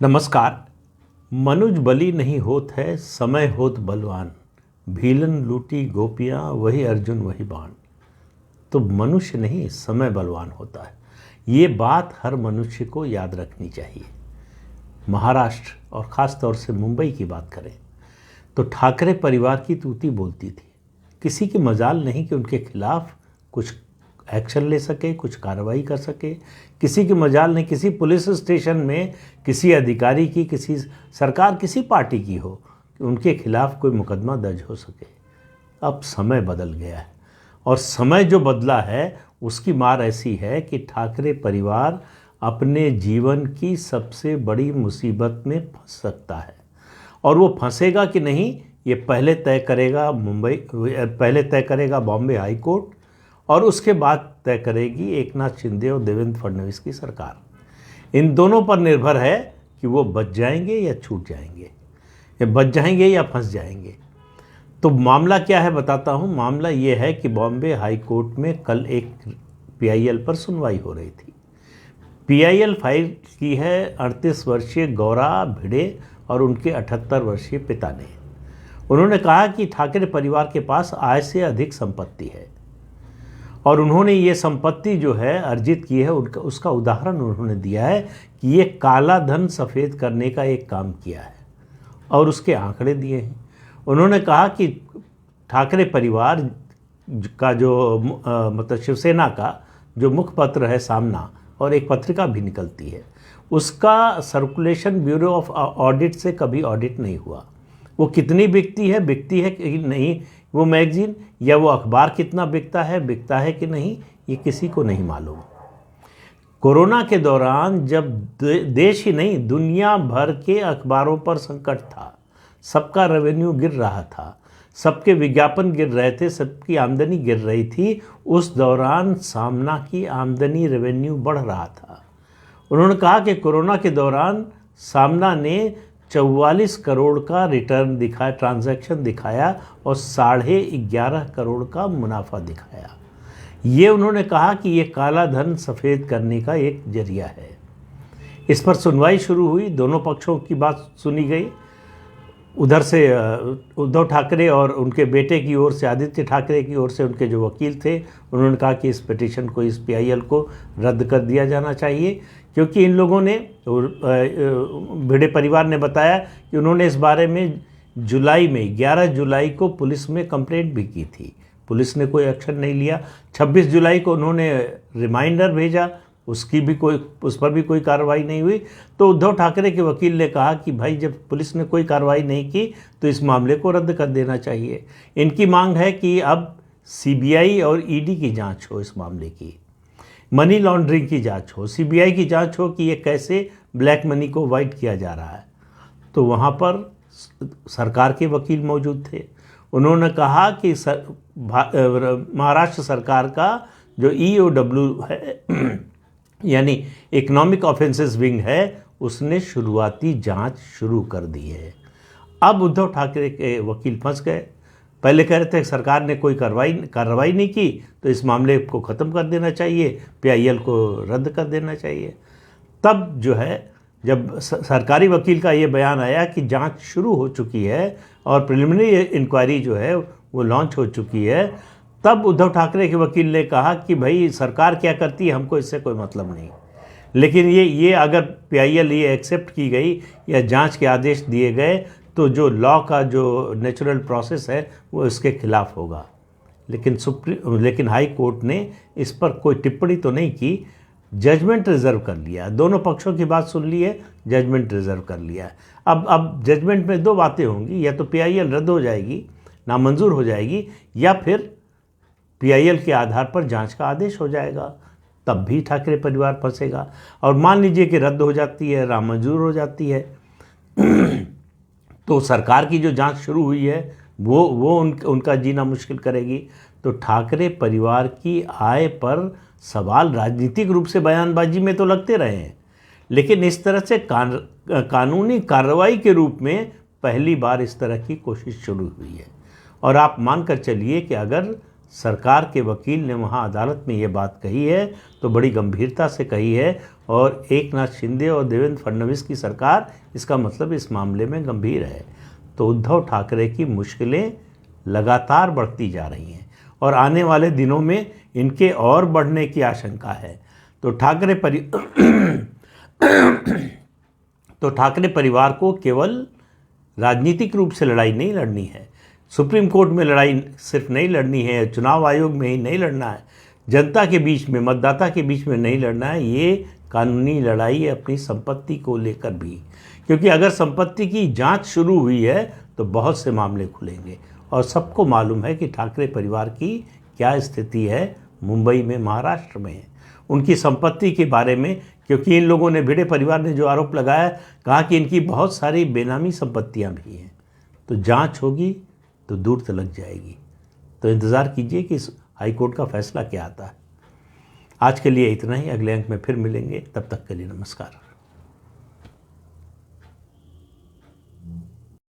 नमस्कार। मनुज बली नहीं होत है, समय होत बलवान। भीलन लूटी गोपियाँ, वही अर्जुन वही बाण। तो मनुष्य नहीं, समय बलवान होता है। ये बात हर मनुष्य को याद रखनी चाहिए। महाराष्ट्र और ख़ास तौर से मुंबई की बात करें तो ठाकरे परिवार की तूती बोलती थी। किसी की मजाल नहीं कि उनके खिलाफ कुछ एक्शन ले सके, कुछ कार्रवाई कर सके। किसी की मजाल नहीं किसी पुलिस स्टेशन में किसी अधिकारी की, किसी सरकार, किसी पार्टी की हो कि उनके खिलाफ कोई मुकदमा दर्ज हो सके। अब समय बदल गया है और समय जो बदला है उसकी मार ऐसी है कि ठाकरे परिवार अपने जीवन की सबसे बड़ी मुसीबत में फंस सकता है। और वो फंसेगा कि नहीं ये पहले तय करेगा बॉम्बे हाई कोर्ट, और उसके बाद तय करेगी एकनाथ शिंदे और देवेंद्र फडणवीस की सरकार। इन दोनों पर निर्भर है कि वो बच जाएंगे या छूट जाएंगे, या बच जाएंगे या फंस जाएंगे। तो मामला क्या है बताता हूँ। मामला ये है कि बॉम्बे हाई कोर्ट में कल एक PIL पर सुनवाई हो रही थी। PIL फाइल की है 38 वर्षीय गौरा भिड़े और उनके 78 वर्षीय पिता ने। उन्होंने कहा कि ठाकरे परिवार के पास आय से अधिक संपत्ति है और उन्होंने ये संपत्ति जो है अर्जित की है उसका उदाहरण उन्होंने दिया है कि ये काला धन सफ़ेद करने का एक काम किया है और उसके आंकड़े दिए हैं। उन्होंने कहा कि ठाकरे परिवार का जो मतलब शिवसेना का जो मुखपत्र है सामना, और एक पत्रिका भी निकलती है, उसका सर्कुलेशन ब्यूरो ऑफ ऑडिट से कभी ऑडिट नहीं हुआ। वो कितनी बिकती है कि नहीं, वो मैगजीन या वो अखबार कितना बिकता है कि नहीं, ये किसी को नहीं मालूम। कोरोना के दौरान जब देश ही नहीं दुनिया भर के अखबारों पर संकट था, सबका रेवेन्यू गिर रहा था, सबके विज्ञापन गिर रहे थे, सबकी आमदनी गिर रही थी, उस दौरान सामना की आमदनी रेवेन्यू बढ़ रहा था। उन्होंने कहा कि कोरोना के दौरान सामना ने 44 करोड़ का रिटर्न दिखाया, ट्रांजैक्शन दिखाया और 11.5 करोड़ का मुनाफा दिखाया। ये उन्होंने कहा कि ये काला धन सफ़ेद करने का एक जरिया है। इस पर सुनवाई शुरू हुई, दोनों पक्षों की बात सुनी गई। उधर से उद्धव ठाकरे और उनके बेटे की ओर से, आदित्य ठाकरे की ओर से उनके जो वकील थे, उन्होंने कहा कि इस पिटीशन को, इस PIL को रद्द कर दिया जाना चाहिए, क्योंकि इन लोगों ने, भिड़े परिवार ने बताया कि उन्होंने इस बारे में जुलाई में 11 जुलाई को पुलिस में कंप्लेंट भी की थी। पुलिस ने कोई एक्शन नहीं लिया। 26 जुलाई को उन्होंने रिमाइंडर भेजा, उस पर भी कोई कार्रवाई नहीं हुई। तो उद्धव ठाकरे के वकील ने कहा कि भाई जब पुलिस ने कोई कार्रवाई नहीं की तो इस मामले को रद्द कर देना चाहिए। इनकी मांग है कि अब CBI और ED की जांच हो, इस मामले की मनी लॉन्ड्रिंग की जांच हो, CBI की जांच हो कि ये कैसे ब्लैक मनी को वाइट किया जा रहा है। तो वहाँ पर सरकार के वकील मौजूद थे। उन्होंने कहा कि महाराष्ट्र सरकार का जो EOW है यानी इकोनॉमिक ऑफेंसेस विंग है, उसने शुरुआती जांच शुरू कर दी है। अब उद्धव ठाकरे के वकील फंस गए। पहले कह रहे थे सरकार ने कोई कार्रवाई नहीं की तो इस मामले को ख़त्म कर देना चाहिए, PIL को रद्द कर देना चाहिए। तब जो है, जब सरकारी वकील का ये बयान आया कि जांच शुरू हो चुकी है और प्रिलिमिनरी इंक्वायरी जो है वो लॉन्च हो चुकी है, तब उद्धव ठाकरे के वकील ने कहा कि भाई सरकार क्या करती है हमको इससे कोई मतलब नहीं, लेकिन ये अगर PIL ये एक्सेप्ट की गई या जांच के आदेश दिए गए तो जो लॉ का जो नेचुरल प्रोसेस है वो इसके खिलाफ होगा। लेकिन हाई कोर्ट ने इस पर कोई टिप्पणी तो नहीं की, जजमेंट रिजर्व कर लिया। दोनों पक्षों की बात सुन ली है, जजमेंट रिजर्व कर लिया है। अब जजमेंट में दो बातें होंगी, या तो PIL रद्द हो जाएगी, नामंजूर हो जाएगी, या फिर PIL के आधार पर जांच का आदेश हो जाएगा। तब भी ठाकरे परिवार फंसेगा। और मान लीजिए कि रद्द हो जाती है, नामंजूर हो जाती है, तो सरकार की जो जांच शुरू हुई है वो उनका जीना मुश्किल करेगी। तो ठाकरे परिवार की आय पर सवाल राजनीतिक रूप से बयानबाजी में तो लगते रहे हैं, लेकिन इस तरह से कानूनी कार्रवाई के रूप में पहली बार इस तरह की कोशिश शुरू हुई है। और आप मानकर चलिए कि अगर सरकार के वकील ने वहाँ अदालत में ये बात कही है तो बड़ी गंभीरता से कही है, और एकनाथ शिंदे और देवेंद्र फडणवीस की सरकार इसका मतलब इस मामले में गंभीर है। तो उद्धव ठाकरे की मुश्किलें लगातार बढ़ती जा रही हैं और आने वाले दिनों में इनके और बढ़ने की आशंका है। तो ठाकरे परिवार को केवल राजनीतिक रूप से लड़ाई नहीं लड़नी है, सुप्रीम कोर्ट में लड़ाई सिर्फ नहीं लड़नी है, चुनाव आयोग में ही नहीं लड़ना है, जनता के बीच में, मतदाता के बीच में नहीं लड़ना है, ये कानूनी लड़ाई है अपनी संपत्ति को लेकर भी। क्योंकि अगर संपत्ति की जांच शुरू हुई है तो बहुत से मामले खुलेंगे और सबको मालूम है कि ठाकरे परिवार की क्या स्थिति है मुंबई में, महाराष्ट्र में, उनकी संपत्ति के बारे में। क्योंकि इन लोगों ने, भिड़े परिवार ने जो आरोप लगाया, कहा कि इनकी बहुत सारी बेनामी संपत्तियां भी हैं। तो जांच होगी तो दूर तक लग जाएगी। तो इंतज़ार कीजिए कि हाई कोर्ट का फैसला क्या आता है। आज के लिए इतना ही, अगले अंक में फिर मिलेंगे, तब तक के लिए नमस्कार।